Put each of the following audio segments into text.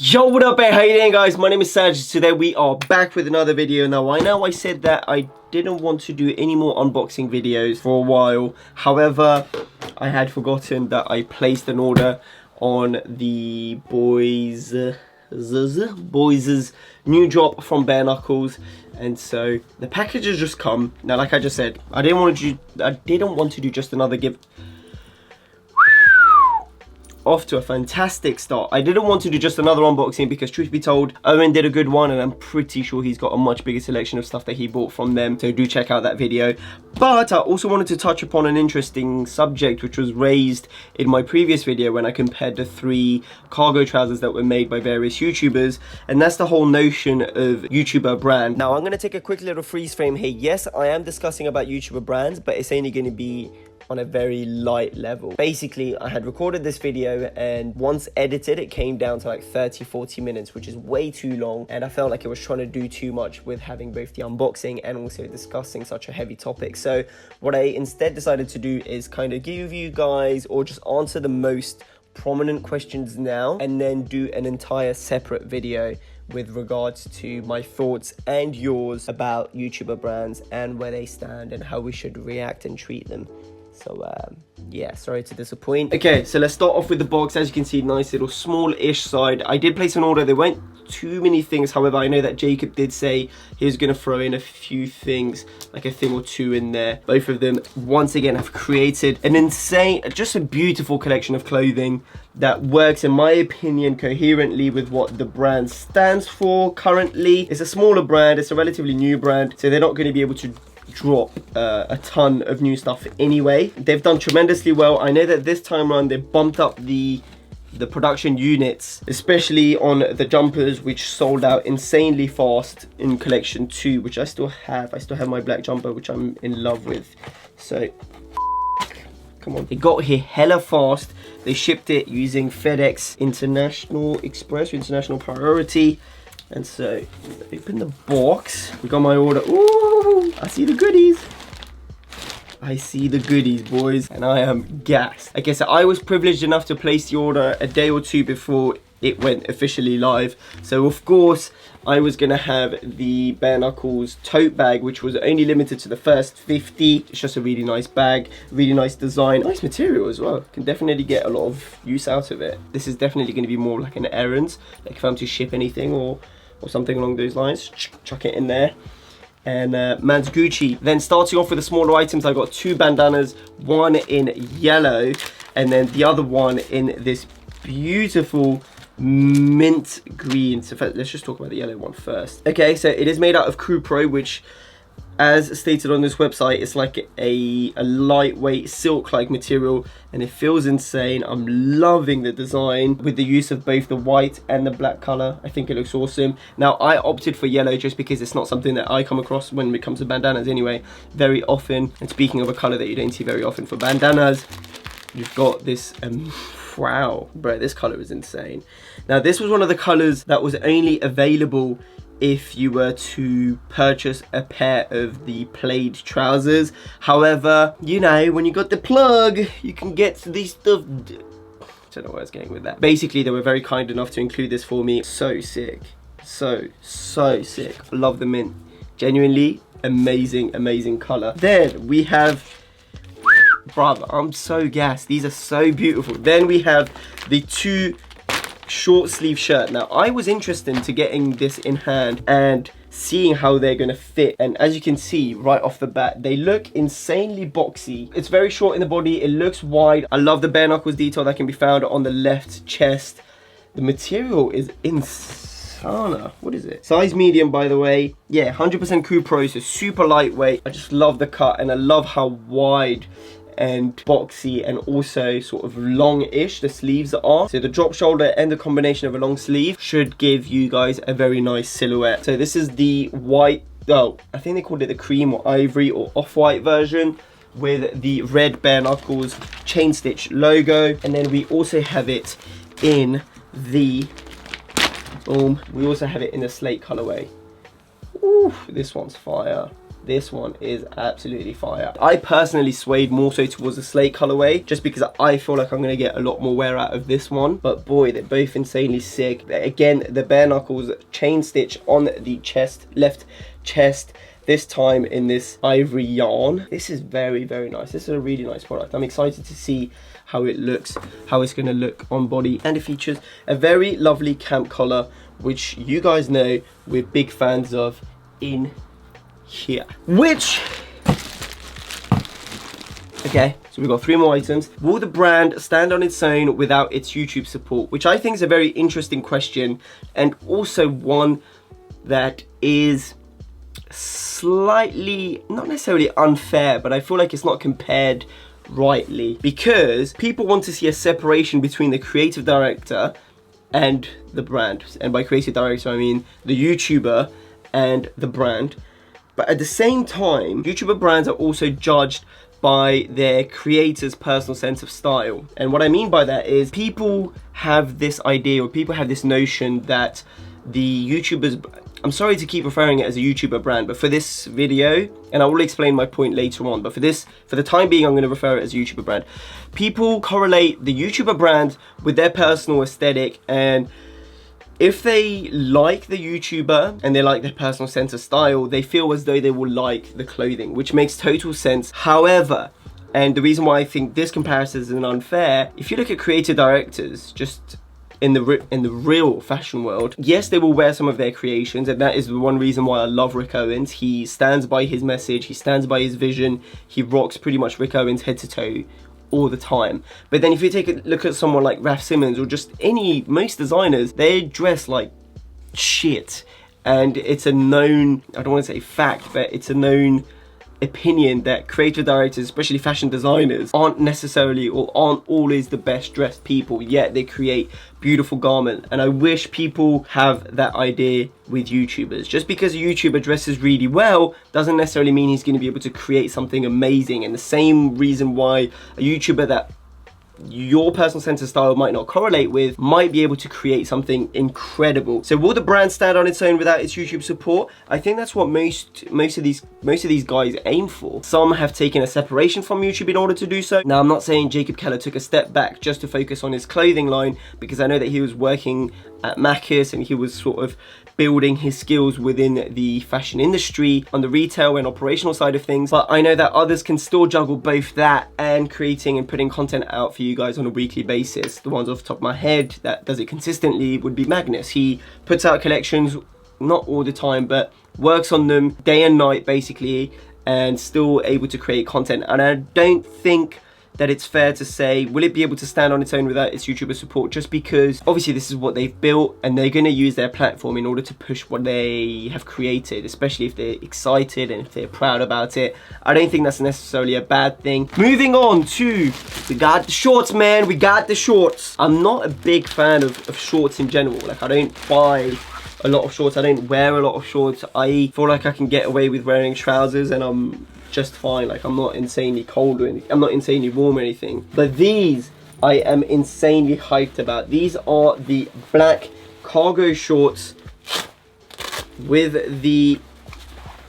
Yo, what up, how you doing, guys? My name is Sangiev. Today we are back with another video. Now, I know I said that I didn't want to do any more unboxing videos for a while. However, I had forgotten that I placed an order on the boys' new drop from Bare Knuckles, and so the package has just come. Now, like I just said, I didn't want to do just another off to a fantastic start. I didn't want to do just another unboxing because, truth be told, Owen did a good one and I'm pretty sure he's got a much bigger selection of stuff that he bought from them, so do check out that video. But I also wanted to touch upon an interesting subject which was raised in my previous video when I compared the 3 cargo trousers that were made by various YouTubers, and that's the whole notion of YouTuber brand. Now, I'm going to take a quick little freeze frame here. Yes, I am discussing about YouTuber brands, but it's only going to be on a very light level. Basically, I had recorded this video and once edited, it came down to like 30-40 minutes, which is way too long, and I felt like it was trying to do too much with having both the unboxing and also discussing such a heavy topic. So what I instead decided to do is kind of give you guys, or just answer the most prominent questions now, and then do an entire separate video with regards to my thoughts and yours about YouTuber brands and where they stand and how we should react and treat them. So yeah, sorry to disappoint. Okay, so let's start off with the box. As you can see, nice little small-ish side. I did place an order. There weren't too many things. However, I know that Jacob did say he was going to throw in a few things, like a thing or two in there. Both of them, once again, have created an insane, just a beautiful collection of clothing that works, in my opinion, coherently with what the brand stands for currently. It's a smaller brand. It's a relatively new brand, so they're not going to be able to drop a ton of new stuff anyway. They've done tremendously well. I know that this time around they bumped up the production units, especially on the jumpers, which sold out insanely fast in collection 2, which I still have. I still have my black jumper, which I'm in love with. So come on, they got here hella fast. They shipped it using FedEx International Express, International Priority. And so, open the box. We got my order. Ooh, I see the goodies. I see the goodies, boys. And I am gassed. I guess I was privileged enough to place the order a day or two before it went officially live. So, of course, I was going to have the Bare Knuckles tote bag, which was only limited to the first 50. It's just a really nice bag, really nice design, nice material as well. Can definitely get a lot of use out of it. This is definitely going to be more like an errand, like if I'm to ship anything or something along those lines. Chuck it in there. And man's Gucci. Then starting off with the smaller items, I got 2 bandanas, one in yellow and then the other one in this beautiful mint green. So let's just talk about the yellow one first. Okay, so it is made out of Cupro, which, as stated on this website, it's like a lightweight silk-like material, and it feels insane. I'm loving the design with the use of both the white and the black color. I think it looks awesome. Now, I opted for yellow just because it's not something that I come across when it comes to bandanas anyway, very often. And speaking of a color that you don't see very often for bandanas, you've got this wow, bro, this color is insane. Now, this was one of the colors that was only available if you were to purchase a pair of the plaid trousers. However, you know, when you got the plug, you can get these stuff. I don't know where I was getting with that. Basically, they were very kind enough to include this for me. So sick. So sick. Love the mint. Genuinely amazing color. Then we have, brother, I'm so gassed. These are so beautiful. Then we have the 2 short sleeve shirt. Now, I was interested into getting this in hand and seeing how they're going to fit, and as you can see right off the bat, they look insanely boxy. It's very short in the body, it looks wide. I love the Bare Knuckles detail that can be found on the left chest. The material is insane. What is it? Size medium, by the way. Yeah, 100% Cupro, so super lightweight. I just love the cut, and I love how wide and boxy and also sort of long-ish the sleeves are. So the drop shoulder and the combination of a long sleeve should give you guys a very nice silhouette. So this is the white, oh, I think they called it the cream or ivory or off-white version with the red Bare Knuckles chain stitch logo. And then we also have it in the, boom, we also have it in the slate colorway. Ooh, this one's fire. this one is absolutely fire. I personally swayed more so towards the slate colorway just because I feel like I'm going to get a lot more wear out of this one. But boy, they're both insanely sick. Again, the bare knuckles chain stitch on the chest, left chest, this time in this ivory yarn. This is very, very nice. This is a really nice product. I'm excited to see how it looks, how it's going to look on body. And it features a very lovely camp collar, which you guys know we're big fans of in here. Which, okay, so we've got 3 more items. Will the brand stand on its own without its YouTube support? Which I think is a very interesting question, and also one that is slightly, not necessarily unfair, but I feel like it's not compared rightly, because people want to see a separation between the creative director and the brand. And by creative director, I mean the YouTuber and the brand. But at the same time, YouTuber brands are also judged by their creators' personal sense of style. And what I mean by that is people have this idea, or people have this notion that the YouTubers, I'm sorry to keep referring it as a YouTuber brand, but for this video, and I will explain my point later on, but for the time being, I'm going to refer it as a YouTuber brand. People correlate the YouTuber brand with their personal aesthetic, and if they like the YouTuber and they like their personal sense of style, they feel as though they will like the clothing, which makes total sense. However, and the reason why I think this comparison is unfair, if you look at creative directors, just in the real fashion world, yes, they will wear some of their creations, and that is the one reason why I love Rick Owens. He stands by his message, he stands by his vision, he rocks pretty much Rick Owens head to toe all the time. But then if you take a look at someone like Raf Simons, or just most designers, they dress like shit. And it's a known, I don't want to say fact, but it's a known opinion that creative directors, especially fashion designers, aren't necessarily or aren't always the best dressed people, yet they create beautiful garments. And I wish people have that idea with YouTubers. Just because a YouTuber dresses really well doesn't necessarily mean he's going to be able to create something amazing. And the same reason why a YouTuber that your personal sense of style might not correlate with might be able to create something incredible. So will the brand stand on its own without its YouTube support? I think that's what most of these guys aim for. Some have taken a separation from YouTube in order to do so. Now, I'm not saying Jacob Keller took a step back just to focus on his clothing line, because I know that he was working at Macca's and he was sort of building his skills within the fashion industry on the retail and operational side of things. But I know that others can still juggle both that and creating and putting content out for you guys on a weekly basis. The ones off the top of my head that does it consistently would be Magnus. He puts out collections, not all the time, but works on them day and night basically, and still able to create content. And I don't think that it's fair to say, will it be able to stand on its own without its YouTuber support? Just because obviously this is what they've built and they're going to use their platform in order to push what they have created, especially if they're excited and if they're proud about it. I don't think that's necessarily a bad thing. Moving on to, we got the shorts, man. We got the shorts. I'm not a big fan of shorts in general. Like, I don't buy a lot of shorts. I don't wear a lot of shorts. I feel like I can get away with wearing trousers and I'm just fine. Like, I'm not insanely cold or anything. I'm not insanely warm or anything. But these I am insanely hyped about. These are the black cargo shorts with the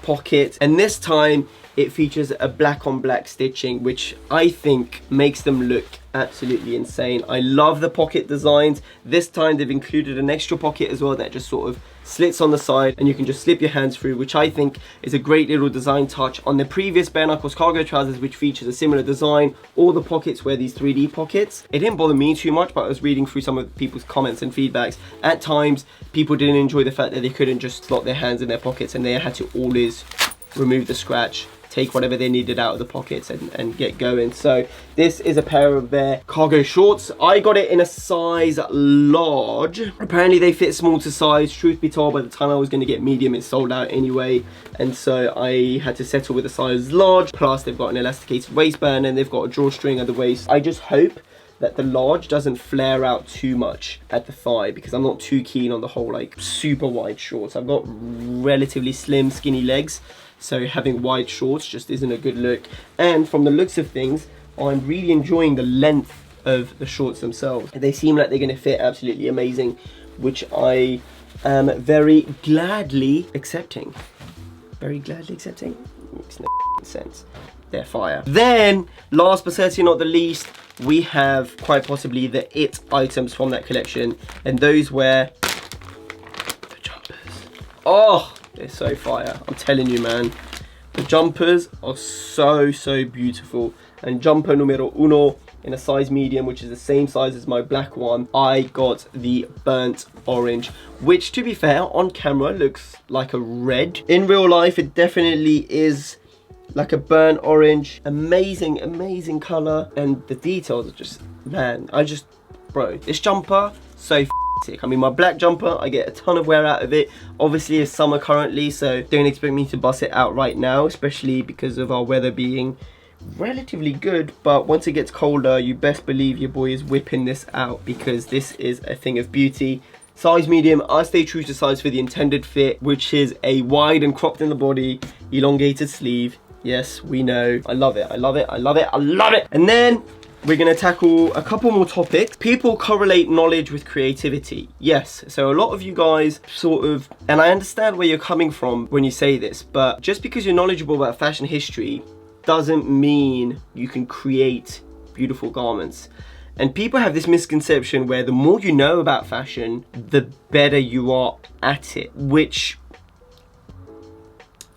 pocket, and this time it features a black on black stitching, which I think makes them look absolutely insane. I love the pocket designs. This time they've included an extra pocket as well that just sort of slits on the side and you can just slip your hands through, which I think is a great little design touch. On the previous bare knuckles cargo trousers, which features a similar design, all the pockets were these 3D pockets. It didn't bother me too much, but I was reading through some of people's comments and feedbacks. At times people didn't enjoy the fact that they couldn't just slot their hands in their pockets and they had to always remove the scratch, take whatever they needed out of the pockets and get going. So this is a pair of their cargo shorts. I got it in a size large. Apparently they fit small to size. Truth be told, by the time I was going to get medium, it sold out anyway, and so I had to settle with a size large. Plus they've got an elasticated waistband and they've got a drawstring at the waist. I just hope that the large doesn't flare out too much at the thigh, because I'm not too keen on the whole like super wide shorts. I've got relatively slim skinny legs, so having wide shorts just isn't a good look. And from the looks of things, I'm really enjoying the length of the shorts themselves. They seem like they're going to fit absolutely amazing, which I am very gladly accepting. Very gladly accepting. makes no sense. They're fire. Then, last but certainly not the least, we have quite possibly the it items from that collection, and those were the jumpers. Oh, they're so fire. I'm telling you, man. The jumpers are so beautiful. And jumper numero uno in a size medium, which is the same size as my black one, I got the burnt orange, which to be fair, on camera looks like a red. In real life, it definitely is like a burnt orange. Amazing color, and the details are just, man, bro, this jumper, so sick. I mean, my black jumper, I get a ton of wear out of it. Obviously, it's summer currently, so don't expect me to bust it out right now, especially because of our weather being relatively good. But once it gets colder, you best believe your boy is whipping this out, because this is a thing of beauty. Size medium, I stay true to size for the intended fit, which is a wide and cropped in the body, elongated sleeve. Yes, we know. I love it. And then we're going to tackle a couple more topics. People correlate knowledge with creativity. Yes, so a lot of you guys sort of, and I understand where you're coming from when you say this, but just because you're knowledgeable about fashion history doesn't mean you can create beautiful garments. And people have this misconception where the more you know about fashion, the better you are at it, which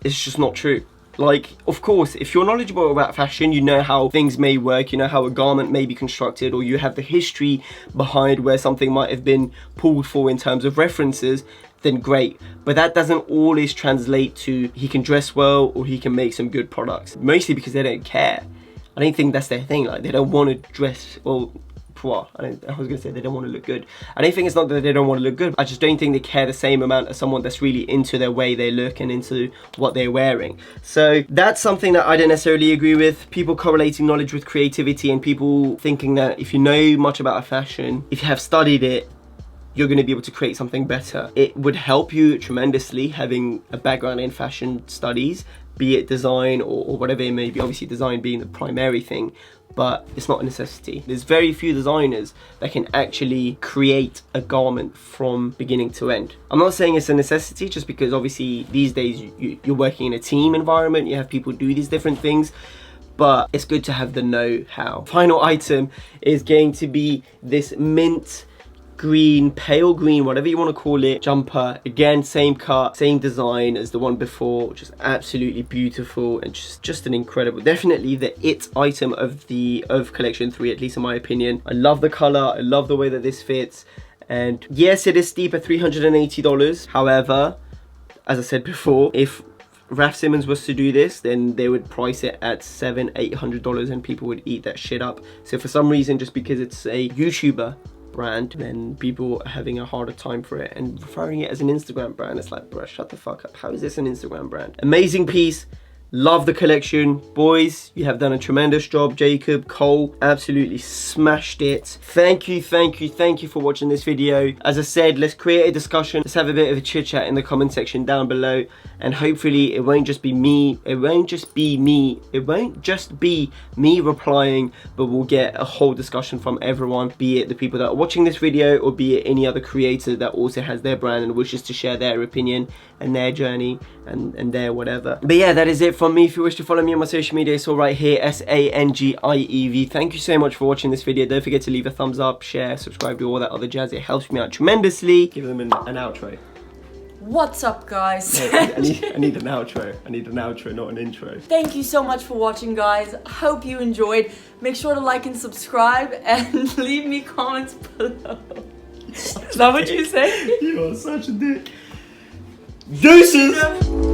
is just not true. Like, of course, if you're knowledgeable about fashion, you know how things may work, you know how a garment may be constructed, or you have the history behind where something might have been pulled for in terms of references, then great. But that doesn't always translate to he can dress well or he can make some good products. Mostly because they don't care. I don't think that's their thing. Like, they don't want to dress, well, I was gonna say they don't want to look good. I don't think it's not that they don't want to look good. I just don't think they care the same amount as someone that's really into their way they look and into what they're wearing. So that's something that I don't necessarily agree with. People correlating knowledge with creativity, and people thinking that if you know much about a fashion, if you have studied it, you're going to be able to create something better. It would help you tremendously having a background in fashion studies, be it design or whatever it may be. Obviously design being the primary thing, but it's not a necessity. There's very few designers that can actually create a garment from beginning to end. I'm not saying it's a necessity, just because obviously these days you're working in a team environment, you have people do these different things, but it's good to have the know-how. Final item is going to be this mint green, pale green, whatever you want to call it, jumper. Again, same cut, same design as the one before, which is absolutely beautiful and just an incredible, definitely the it item of collection 3, at least in my opinion. I love the color, I love the way that this fits, and yes, it is steep at $380. However, as I said before, if Raf Simons was to do this, then they would price it at $700-800 and people would eat that shit up. So for some reason, just because it's a YouTuber brand, then people are having a harder time for it and referring it as an Instagram brand. It's like, bruh, shut the fuck up. How is this an Instagram brand? Amazing piece. Love the collection. Boys, you have done a tremendous job. Jacob, Cole, absolutely smashed it. Thank you for watching this video. As I said, let's create a discussion. Let's have a bit of a chit chat in the comment section down below. And hopefully it won't just be me. It won't just be me replying, but we'll get a whole discussion from everyone, be it the people that are watching this video or be it any other creator that also has their brand and wishes to share their opinion and their journey and their whatever. But yeah, that is it from me. If you wish to follow me on my social media, it's all right here, Sangiev. Thank you so much for watching this video. Don't forget to leave a thumbs up, share, subscribe, do all that other jazz. It helps me out tremendously. Give them an outro. What's up, guys? I need an outro. I need an outro, not an intro. Thank you so much for watching, guys. Hope you enjoyed. Make sure to like and subscribe and leave me comments below. Is that what you say? You are such a dick. Deuces!